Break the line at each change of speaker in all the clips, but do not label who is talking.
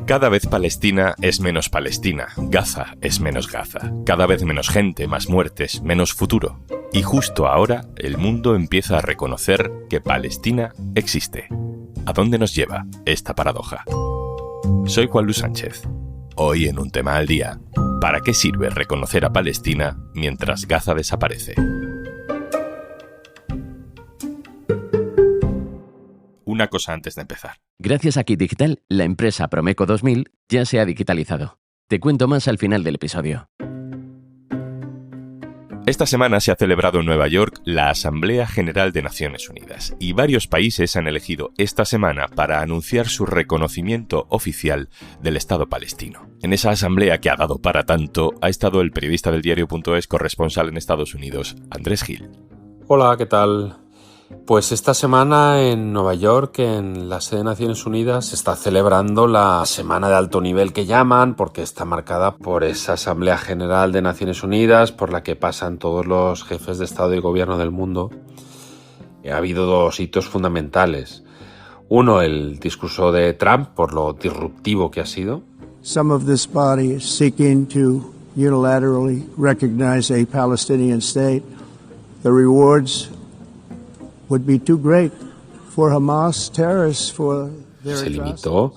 Cada vez Palestina es menos Palestina, Gaza es menos Gaza, cada vez menos gente, más muertes, menos futuro. Y justo ahora el mundo empieza a reconocer que Palestina existe. ¿A dónde nos lleva esta paradoja? Soy Juan Luis Sánchez. Hoy en Un Tema al Día, ¿para qué sirve reconocer a Palestina mientras Gaza desaparece? Una cosa antes de empezar.
Gracias a Kit Digital, la empresa Promeco 2000 ya se ha digitalizado. Te cuento más al final del episodio.
Esta semana se ha celebrado en Nueva York la Asamblea General de Naciones Unidas y varios países han elegido esta semana para anunciar su reconocimiento oficial del Estado palestino. En esa asamblea que ha dado para tanto ha estado el periodista del diario.es corresponsal en Estados Unidos, Andrés Gil.
Hola, ¿qué tal? Pues esta semana en Nueva York, en la sede de Naciones Unidas, se está celebrando la semana de alto nivel que llaman, porque está marcada por esa Asamblea General de Naciones Unidas, por la que pasan todos los jefes de Estado y Gobierno del mundo. Ha habido dos hitos fundamentales. Uno, el discurso de Trump, por lo disruptivo que ha sido.
Some of this body is seeking to unilaterally recognize a Palestinian state. The rewards would be too great for Hamas terrorists for their
Se limitó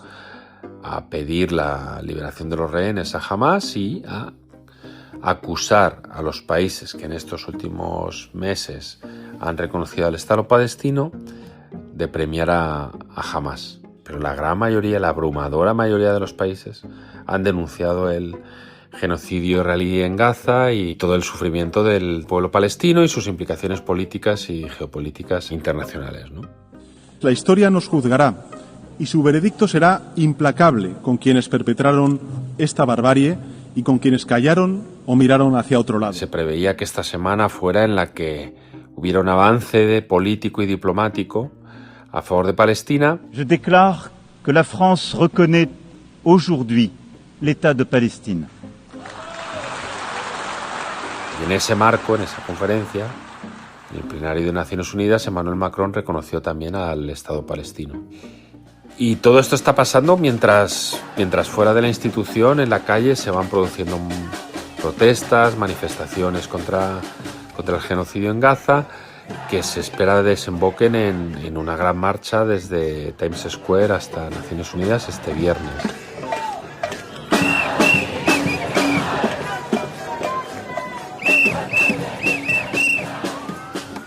a pedir la liberación de los rehenes a Hamas y a acusar a los países que en estos últimos meses han reconocido al Estado palestino de premiar a Hamas. Pero la gran mayoría, la abrumadora mayoría de los países han denunciado el genocidio israelí en Gaza y todo el sufrimiento del pueblo palestino y sus implicaciones políticas y geopolíticas internacionales, ¿no?
La historia nos juzgará y su veredicto será implacable con quienes perpetraron esta barbarie y con quienes callaron o miraron hacia otro lado.
Se preveía que esta semana fuera en la que hubiera un avance político y diplomático a favor de Palestina.
Je déclare que la France reconnaît aujourd'hui l'État de Palestine.
Y en ese marco, en esa conferencia, en el plenario de Naciones Unidas, Emmanuel Macron reconoció también al Estado palestino. Y todo esto está pasando mientras fuera de la institución, en la calle, se van produciendo protestas, manifestaciones contra el genocidio en Gaza, que se espera desemboquen en una gran marcha desde Times Square hasta Naciones Unidas este viernes.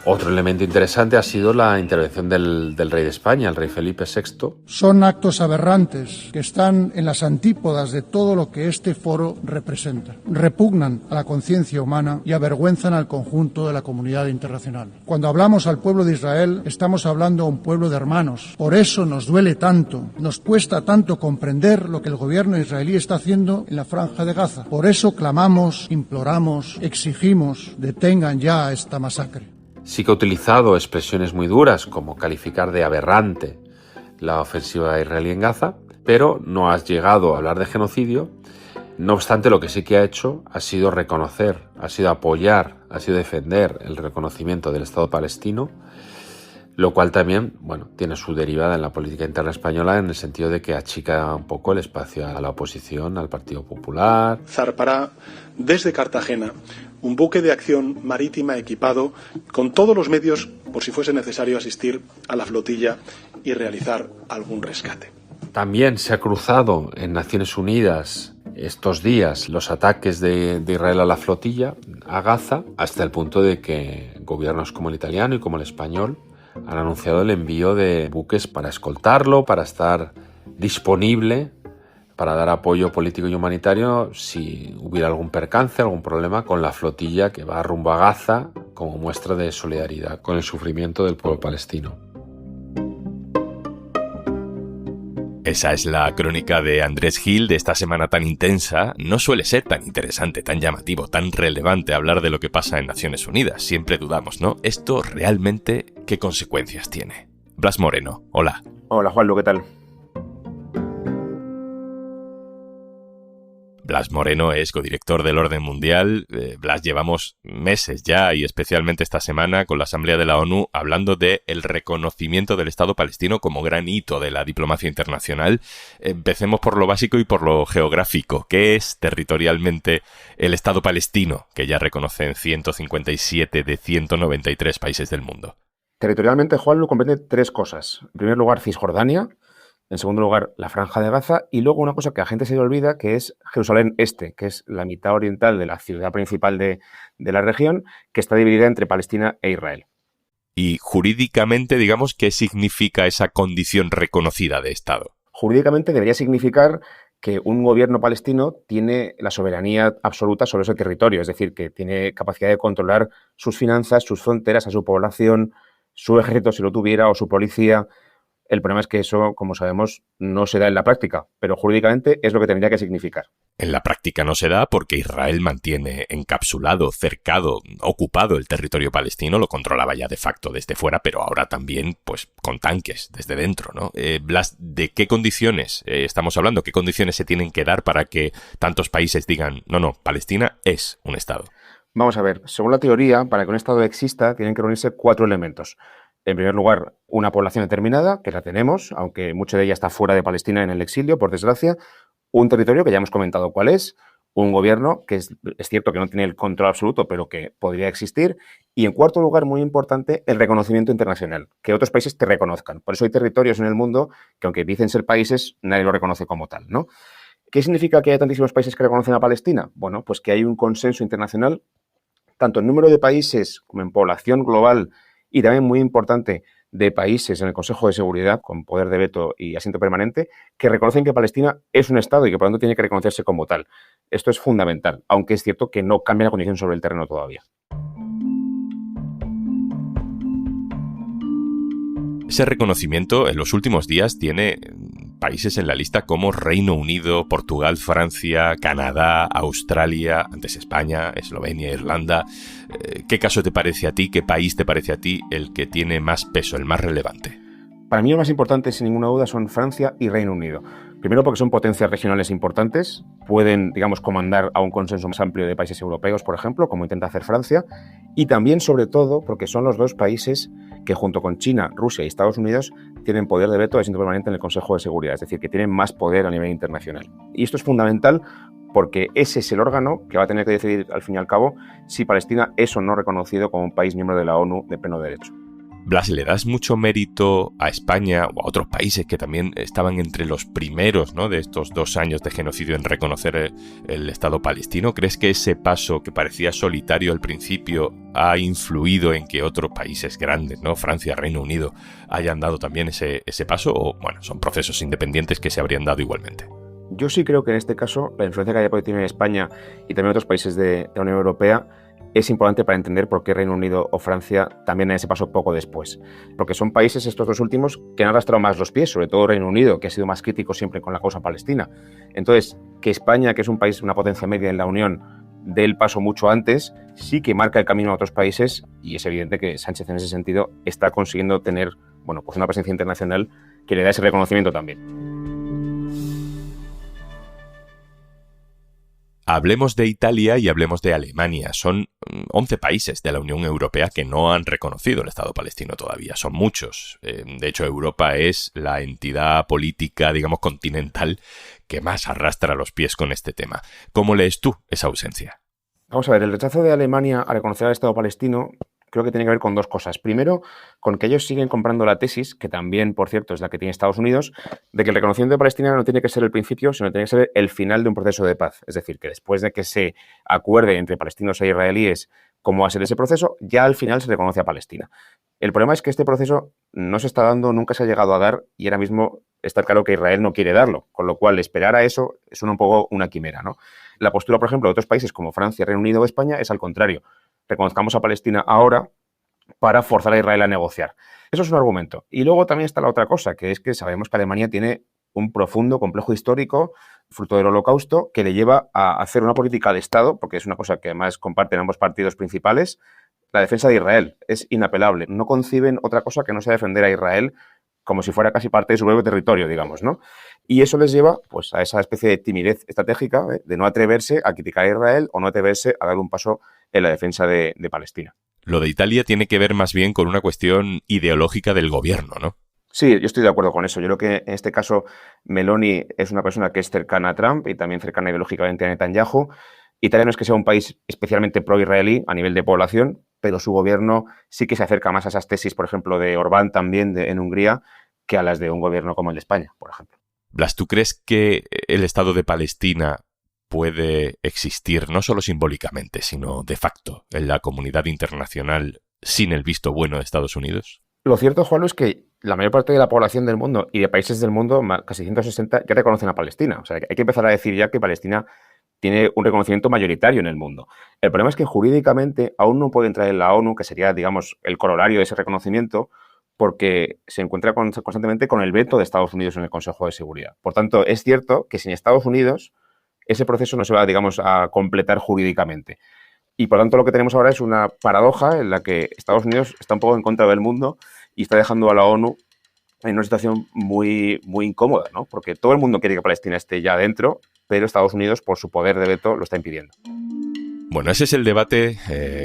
Otro elemento interesante ha sido la intervención del rey de España, el rey Felipe VI.
Son actos aberrantes que están en las antípodas de todo lo que este foro representa. Repugnan a la conciencia humana y avergüenzan al conjunto de la comunidad internacional. Cuando hablamos al pueblo de Israel, estamos hablando a un pueblo de hermanos. Por eso nos duele tanto, nos cuesta tanto comprender lo que el gobierno israelí está haciendo en la Franja de Gaza. Por eso clamamos, imploramos, exigimos, detengan ya esta masacre.
Sí que ha utilizado expresiones muy duras, como calificar de aberrante la ofensiva israelí en Gaza, pero no ha llegado a hablar de genocidio. No obstante, lo que sí que ha hecho ha sido reconocer, ha sido apoyar, ha sido defender el reconocimiento del Estado palestino, lo cual también, tiene su derivada en la política interna española en el sentido de que achica un poco el espacio a la oposición, al Partido Popular.
Zarpará desde Cartagena un buque de acción marítima equipado con todos los medios por si fuese necesario asistir a la flotilla y realizar algún rescate.
También se ha cruzado en Naciones Unidas estos días los ataques de Israel a la flotilla, a Gaza, hasta el punto de que gobiernos como el italiano y como el español han anunciado el envío de buques para escoltarlo, para estar disponible, para dar apoyo político y humanitario si hubiera algún percance, algún problema con la flotilla que va rumbo a Gaza como muestra de solidaridad con el sufrimiento del pueblo palestino.
Esa es la crónica de Andrés Gil de esta semana tan intensa. No suele ser tan interesante, tan llamativo, tan relevante hablar de lo que pasa en Naciones Unidas. Siempre dudamos, ¿no? ¿Esto realmente qué consecuencias tiene? Blas Moreno, hola.
Hola Juanlu, ¿qué tal?
Blas Moreno es codirector del Orden Mundial. Blas, llevamos meses ya, y especialmente esta semana, con la Asamblea de la ONU, hablando del reconocimiento del Estado palestino como gran hito de la diplomacia internacional. Empecemos por lo básico y por lo geográfico. ¿Qué es territorialmente el Estado palestino, que ya reconocen 157 de 193 países del mundo?
Territorialmente, Juan, lo comprende tres cosas. En primer lugar, Cisjordania. En segundo lugar, la Franja de Gaza, y luego una cosa que a la gente se le olvida, que es Jerusalén Este, que es la mitad oriental de la ciudad principal de la región, que está dividida entre Palestina e Israel.
Y jurídicamente, digamos, ¿qué significa esa condición reconocida de Estado?
Jurídicamente debería significar que un gobierno palestino tiene la soberanía absoluta sobre ese territorio, es decir, que tiene capacidad de controlar sus finanzas, sus fronteras, a su población, su ejército si lo tuviera o su policía. El problema es que eso, como sabemos, no se da en la práctica, pero jurídicamente es lo que tendría que significar.
En la práctica no se da porque Israel mantiene encapsulado, cercado, ocupado el territorio palestino, lo controlaba ya de facto desde fuera, pero ahora también pues con tanques desde dentro, ¿no? Blas, ¿de qué condiciones estamos hablando? ¿Qué condiciones se tienen que dar para que tantos países digan, no, Palestina es un Estado?
Vamos a ver, según la teoría, para que un Estado exista tienen que reunirse 4 elementos. En primer lugar, una población determinada, que la tenemos, aunque mucha de ella está fuera de Palestina en el exilio, por desgracia. Un territorio, que ya hemos comentado cuál es. Un gobierno, que es cierto que no tiene el control absoluto, pero que podría existir. Y en cuarto lugar, muy importante, el reconocimiento internacional, que otros países te reconozcan. Por eso hay territorios en el mundo que, aunque dicen ser países, nadie lo reconoce como tal, ¿no? ¿Qué significa que haya tantísimos países que reconocen a Palestina? Bueno, pues que hay un consenso internacional, tanto en número de países como en población global, y también muy importante de países en el Consejo de Seguridad, con poder de veto y asiento permanente, que reconocen que Palestina es un Estado y que por lo tanto tiene que reconocerse como tal. Esto es fundamental, aunque es cierto que no cambia la condición sobre el terreno todavía.
Ese reconocimiento en los últimos días tiene países en la lista como Reino Unido, Portugal, Francia, Canadá, Australia, antes España, Eslovenia, Irlanda. ¿Qué caso te parece a ti, qué país te parece a ti el que tiene más peso, el más relevante?
Para mí, los más importantes, sin ninguna duda, son Francia y Reino Unido. Primero, porque son potencias regionales importantes, pueden, digamos, comandar a un consenso más amplio de países europeos, por ejemplo, como intenta hacer Francia, y también, sobre todo, porque son los dos países que, junto con China, Rusia y Estados Unidos, tienen poder de veto de asiento permanente en el Consejo de Seguridad, es decir, que tienen más poder a nivel internacional. Y esto es fundamental porque ese es el órgano que va a tener que decidir, al fin y al cabo, si Palestina es o no reconocido como un país miembro de la ONU de pleno derecho.
Blas, ¿le das mucho mérito a España o a otros países que también estaban entre los primeros, ¿no?, de estos 2 años de genocidio en reconocer el Estado palestino? ¿Crees que ese paso, que parecía solitario al principio, ha influido en que otros países grandes, ¿no?, Francia, Reino Unido, hayan dado también ese paso? ¿O, bueno, son procesos independientes que se habrían dado igualmente?
Yo sí creo que en este caso la influencia que haya podido tener España y también otros países de la Unión Europea es importante para entender por qué Reino Unido o Francia también dan ese paso poco después. Porque son países, estos dos últimos, que han arrastrado más los pies, sobre todo Reino Unido, que ha sido más crítico siempre con la causa palestina. Entonces, que España, que es un país, una potencia media en la Unión, dé el paso mucho antes, sí que marca el camino a otros países, y es evidente que Sánchez en ese sentido está consiguiendo tener, bueno, pues una presencia internacional que le da ese reconocimiento también.
Hablemos de Italia y hablemos de Alemania. Son 11 países de la Unión Europea que no han reconocido el Estado palestino todavía. Son muchos. De hecho, Europa es la entidad política, digamos, continental que más arrastra los pies con este tema. ¿Cómo lees tú esa ausencia?
Vamos a ver, el rechazo de Alemania a reconocer al Estado palestino creo que tiene que ver con dos cosas. Primero, con que ellos siguen comprando la tesis, que también, por cierto, es la que tiene Estados Unidos, de que el reconocimiento de Palestina no tiene que ser el principio, sino que tiene que ser el final de un proceso de paz. Es decir, que después de que se acuerde entre palestinos e israelíes cómo va a ser ese proceso, ya al final se reconoce a Palestina. El problema es que este proceso no se está dando, nunca se ha llegado a dar, y ahora mismo está claro que Israel no quiere darlo, con lo cual esperar a eso es un poco una quimera, ¿no? La postura, por ejemplo, de otros países como Francia, Reino Unido o España es al contrario. Reconozcamos a Palestina ahora para forzar a Israel a negociar. Eso es un argumento. Y luego también está la otra cosa, que es que sabemos que Alemania tiene un profundo complejo histórico, fruto del Holocausto, que le lleva a hacer una política de Estado, porque es una cosa que además comparten ambos partidos principales, la defensa de Israel. Es inapelable. No conciben otra cosa que no sea defender a Israel como si fuera casi parte de su propio territorio, digamos, ¿no? Y eso les lleva pues, a esa especie de timidez estratégica de no atreverse a criticar a Israel o no atreverse a dar un paso en la defensa de Palestina.
Lo de Italia tiene que ver más bien con una cuestión ideológica del gobierno, ¿no?
Sí, yo estoy de acuerdo con eso. Yo creo que en este caso Meloni es una persona que es cercana a Trump y también cercana ideológicamente a Netanyahu. Italia no es que sea un país especialmente pro-israelí a nivel de población, pero su gobierno sí que se acerca más a esas tesis, por ejemplo, de Orbán también en Hungría, que a las de un gobierno como el de España, por ejemplo.
Blas, ¿tú crees que el Estado de Palestina puede existir no solo simbólicamente, sino de facto en la comunidad internacional sin el visto bueno de Estados Unidos?
Lo cierto, Juanlu, es que la mayor parte de la población del mundo y de países del mundo, casi 160, ya reconocen a Palestina. O sea, hay que empezar a decir ya que Palestina tiene un reconocimiento mayoritario en el mundo. El problema es que jurídicamente aún no puede entrar en la ONU, que sería, digamos, el corolario de ese reconocimiento, porque se encuentra constantemente con el veto de Estados Unidos en el Consejo de Seguridad. Por tanto, es cierto que sin Estados Unidos ese proceso no se va, digamos, a completar jurídicamente. Y por tanto lo que tenemos ahora es una paradoja en la que Estados Unidos está un poco en contra del mundo y está dejando a la ONU en una situación muy, muy incómoda, ¿no? Porque todo el mundo quiere que Palestina esté ya dentro, pero Estados Unidos, por su poder de veto, lo está impidiendo.
Bueno, ese es el debate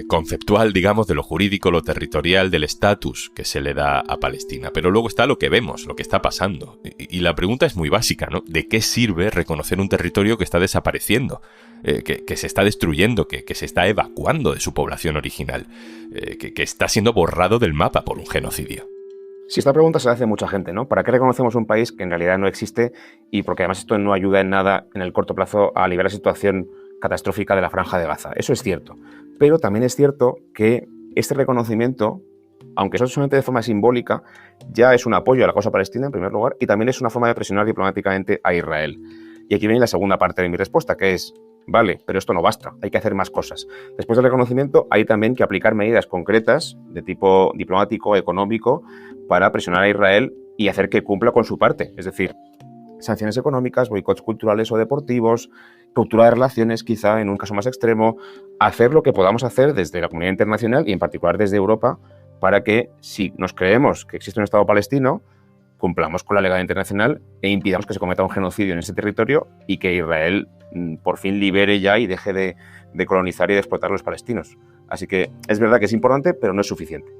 conceptual, digamos, de lo jurídico, lo territorial, del estatus que se le da a Palestina. Pero luego está lo que vemos, lo que está pasando. Y la pregunta es muy básica, ¿no? ¿De qué sirve reconocer un territorio que está desapareciendo, que se está destruyendo, que se está evacuando de su población original, que está siendo borrado del mapa por un genocidio?
Sí, esta pregunta se la hace mucha gente, ¿no? ¿Para qué reconocemos un país que en realidad no existe y porque además esto no ayuda en nada en el corto plazo a aliviar la situación catastrófica de la Franja de Gaza? Eso es cierto. Pero también es cierto que este reconocimiento, aunque eso solamente de forma simbólica, ya es un apoyo a la causa palestina en primer lugar y también es una forma de presionar diplomáticamente a Israel. Y aquí viene la segunda parte de mi respuesta, que es, vale, pero esto no basta, hay que hacer más cosas. Después del reconocimiento hay también que aplicar medidas concretas de tipo diplomático, económico, para presionar a Israel y hacer que cumpla con su parte. Es decir, sanciones económicas, boicots culturales o deportivos, ruptura de relaciones quizá en un caso más extremo, hacer lo que podamos hacer desde la comunidad internacional y en particular desde Europa para que, si nos creemos que existe un Estado palestino, cumplamos con la legalidad internacional e impidamos que se cometa un genocidio en ese territorio y que Israel por fin libere ya y deje de colonizar y de explotar a los palestinos. Así que es verdad que es importante, pero no es suficiente.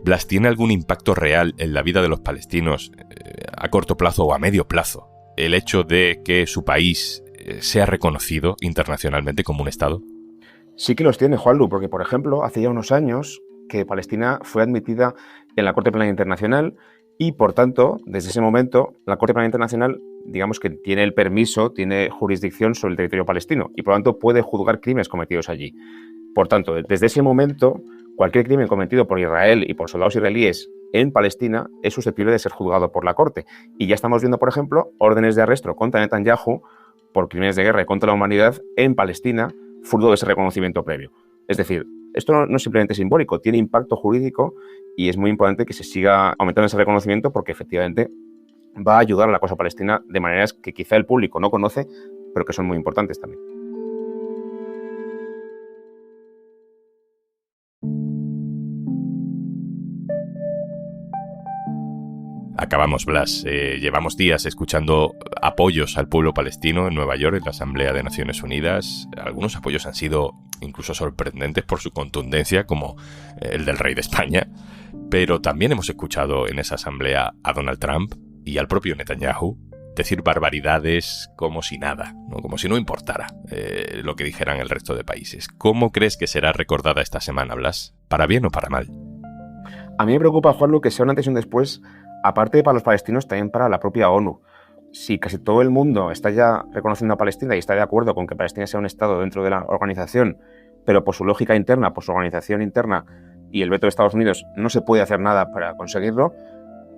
Blas, ¿tiene algún impacto real en la vida de los palestinos a corto plazo o a medio plazo el hecho de que su país sea reconocido internacionalmente como un Estado?
Sí que los tiene, Juanlu, porque, por ejemplo, hace ya unos años que Palestina fue admitida en la Corte Penal Internacional y, por tanto, desde ese momento, la Corte Penal Internacional, digamos que tiene el permiso, tiene jurisdicción sobre el territorio palestino y, por tanto, puede juzgar crímenes cometidos allí. Por tanto, desde ese momento, cualquier crimen cometido por Israel y por soldados israelíes en Palestina es susceptible de ser juzgado por la Corte. Y ya estamos viendo, por ejemplo, órdenes de arresto contra Netanyahu por crímenes de guerra y contra la humanidad en Palestina, fruto de ese reconocimiento previo. Es decir, esto no es simplemente simbólico, tiene impacto jurídico y es muy importante que se siga aumentando ese reconocimiento porque efectivamente va a ayudar a la causa palestina de maneras que quizá el público no conoce, pero que son muy importantes también.
Acabamos, Blas. Llevamos días escuchando apoyos al pueblo palestino en Nueva York, en la Asamblea de Naciones Unidas. Algunos apoyos han sido incluso sorprendentes por su contundencia, como el del rey de España. Pero también hemos escuchado en esa asamblea a Donald Trump y al propio Netanyahu decir barbaridades como si nada, ¿no? Como si no importara lo que dijeran el resto de países. ¿Cómo crees que será recordada esta semana, Blas? ¿Para bien o para mal?
A mí me preocupa, Juanlu, que sea un antes y un después, aparte para los palestinos, también para la propia ONU. Si casi todo el mundo está ya reconociendo a Palestina y está de acuerdo con que Palestina sea un Estado dentro de la organización, pero por su lógica interna, por su organización interna y el veto de Estados Unidos no se puede hacer nada para conseguirlo,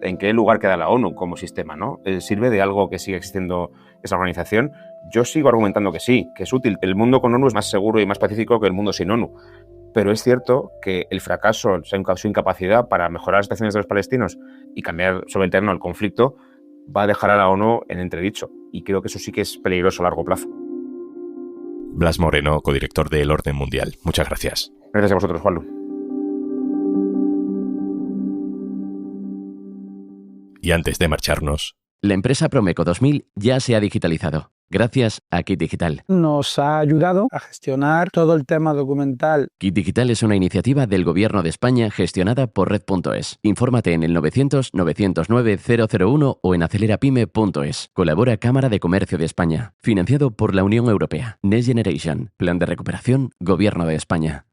¿en qué lugar queda la ONU como sistema, ¿no? ¿Sirve de algo que siga existiendo esa organización? Yo sigo argumentando que sí, que es útil. El mundo con ONU es más seguro y más pacífico que el mundo sin ONU. Pero es cierto que el fracaso, su incapacidad para mejorar las situaciones de los palestinos y cambiar sobre el terreno el conflicto va a dejar a la ONU en entredicho. Y creo que eso sí que es peligroso a largo plazo.
Blas Moreno, codirector de El Orden Mundial. Muchas gracias.
Gracias a vosotros, Juanlu.
Y antes de marcharnos...
La empresa Promeco 2000 ya se ha digitalizado, gracias a Kit Digital.
Nos ha ayudado a gestionar todo el tema documental.
Kit Digital es una iniciativa del Gobierno de España gestionada por Red.es. Infórmate en el 900-909-001 o en acelerapyme.es. Colabora Cámara de Comercio de España. Financiado por la Unión Europea. Next Generation. Plan de recuperación. Gobierno de España.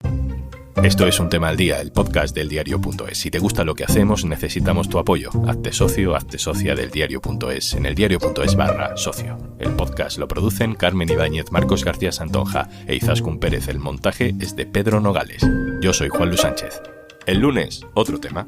Esto es Un Tema al Día, el podcast del Diario.es. Si te gusta lo que hacemos, necesitamos tu apoyo. Hazte socio, hazte socia del Diario.es en el Diario.es/socio. El podcast lo producen Carmen Ibáñez, Marcos García Santonja e Izaskun Pérez. El montaje es de Pedro Nogales. Yo soy Juan Luis Sánchez. El lunes, otro tema.